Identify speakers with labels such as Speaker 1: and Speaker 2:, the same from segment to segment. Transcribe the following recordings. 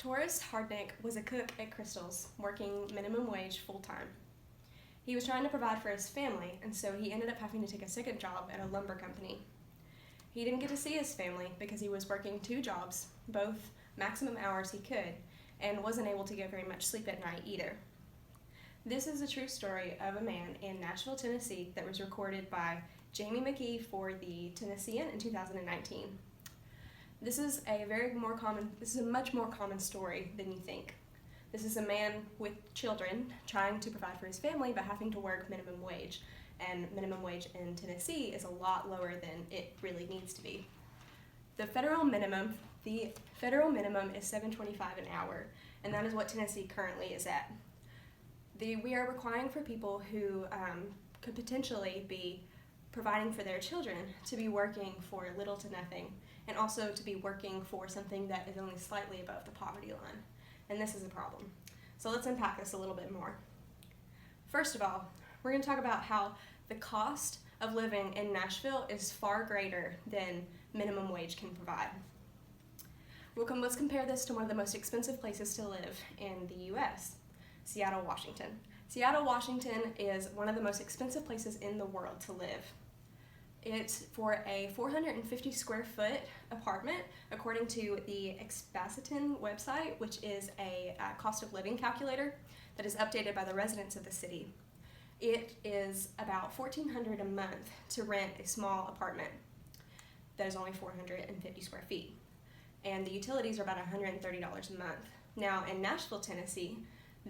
Speaker 1: Taurus Hardnick was a cook at Crystal's, working minimum wage full-time. He was trying to provide for his family, and so he ended up having to take a second job at a lumber company. He didn't get to see his family because he was working 2 jobs, both maximum hours he could, and wasn't able to get very much sleep at night either. This is a true story of a man in Nashville, Tennessee that was recorded by Jamie McKee for the Tennessean in 2019. This is a much more common story than you think. This is a man with children trying to provide for his family but having to work minimum wage. And minimum wage in Tennessee is a lot lower than it really needs to be. The federal minimum is $7.25 an hour, and that is what Tennessee currently is at. We are requiring for people who could potentially be providing for their children to be working for little to nothing, and also to be working for something that is only slightly above the poverty line. And this is a problem. So let's unpack this a little bit more. First of all, we're going to talk about how the cost of living in Nashville is far greater than minimum wage can provide. Let's compare this to one of the most expensive places to live in the U.S., Seattle, Washington. Seattle, Washington is one of the most expensive places in the world to live. It's for a 450 square foot apartment, according to the Expaciton website, which is a cost of living calculator that is updated by the residents of the city. It is about $1,400 a month to rent a small apartment that is only 450 square feet. And the utilities are about $130 a month. Now in Nashville, Tennessee,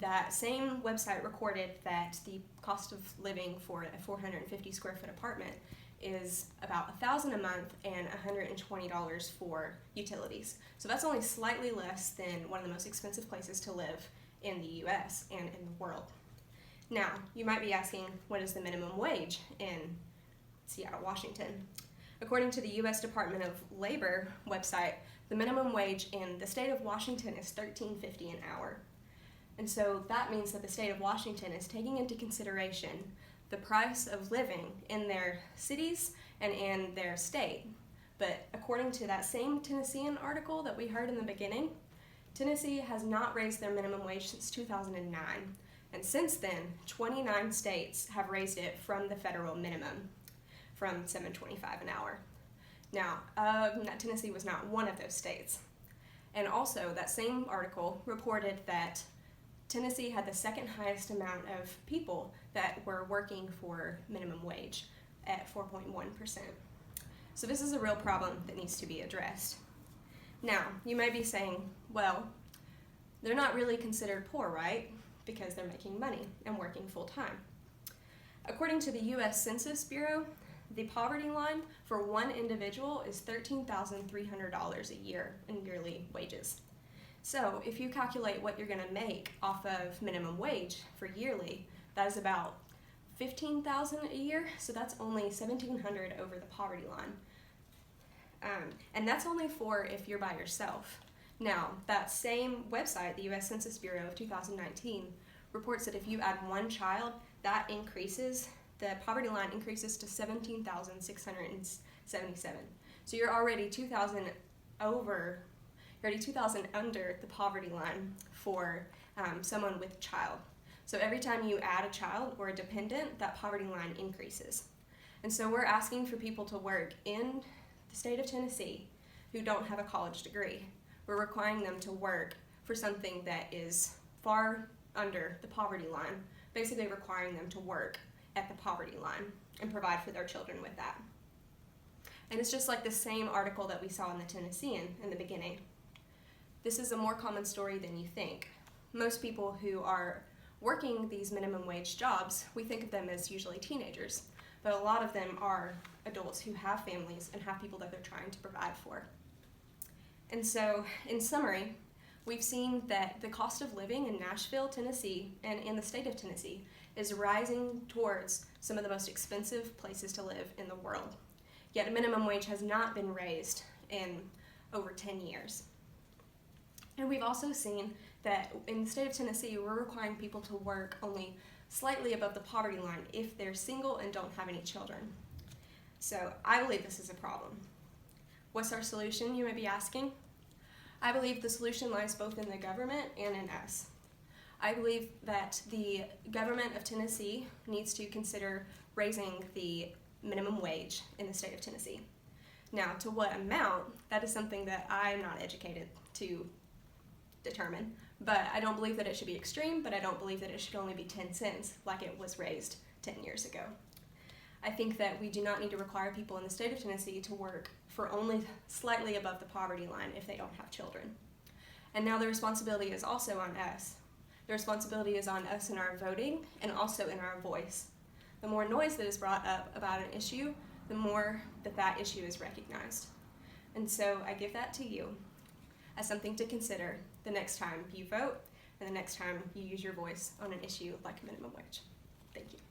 Speaker 1: that same website recorded that the cost of living for a 450 square foot apartment is about $1,000 a month and $120 for utilities. So that's only slightly less than one of the most expensive places to live in the US and in the world. Now, you might be asking, what is the minimum wage in Seattle, Washington? According to the US Department of Labor website, the minimum wage in the state of Washington is $13.50 an hour. And so that means that the state of Washington is taking into consideration the price of living in their cities and in their state. But according to that same Tennessean article that we heard in the beginning, Tennessee has not raised their minimum wage since 2009. And since then, 29 states have raised it from the federal minimum, from $7.25 an hour. Now, Tennessee was not one of those states. And also, that same article reported that Tennessee had the second highest amount of people that were working for minimum wage at 4.1%. So this is a real problem that needs to be addressed. Now, you may be saying, well, they're not really considered poor, right? Because they're making money and working full time. According to the U.S. Census Bureau, the poverty line for one individual is $13,300 a year in yearly wages. So if you calculate what you're going to make off of minimum wage for yearly, that is about $15,000 a year, so that's only $1,700 over the poverty line. And that's only for if you're by yourself. Now, that same website, the U.S. Census Bureau of 2019, reports that if you add one child, that increases, the poverty line increases to $17,677. So you're already $2,000 under the poverty line for someone with a child. So every time you add a child or a dependent, that poverty line increases. And so we're asking for people to work in the state of Tennessee who don't have a college degree. We're requiring them to work for something that is far under the poverty line, basically requiring them to work at the poverty line and provide for their children with that. And it's just like the same article that we saw in the Tennessean in the beginning. This is a more common story than you think. Most people who are working these minimum wage jobs, we think of them as usually teenagers, but a lot of them are adults who have families and have people that they're trying to provide for. And so, in summary, we've seen that the cost of living in Nashville, Tennessee, and in the state of Tennessee is rising towards some of the most expensive places to live in the world. Yet minimum wage has not been raised in over 10 years. And we've also seen that in the state of Tennessee, we're requiring people to work only slightly above the poverty line if they're single and don't have any children. So I believe this is a problem. What's our solution, you may be asking? I believe the solution lies both in the government and in us. I believe that the government of Tennessee needs to consider raising the minimum wage in the state of Tennessee. Now, to what amount, that is something that I'm not educated to determine. But I don't believe that it should be extreme, but I don't believe that it should only be 10 cents like it was raised 10 years ago. I think that we do not need to require people in the state of Tennessee to work for only slightly above the poverty line if they don't have children. And now the responsibility is also on us. The responsibility is on us in our voting and also in our voice. The more noise that is brought up about an issue, the more that issue is recognized. And so I give that to you as something to consider the next time you vote and the next time you use your voice on an issue like minimum wage. Thank you.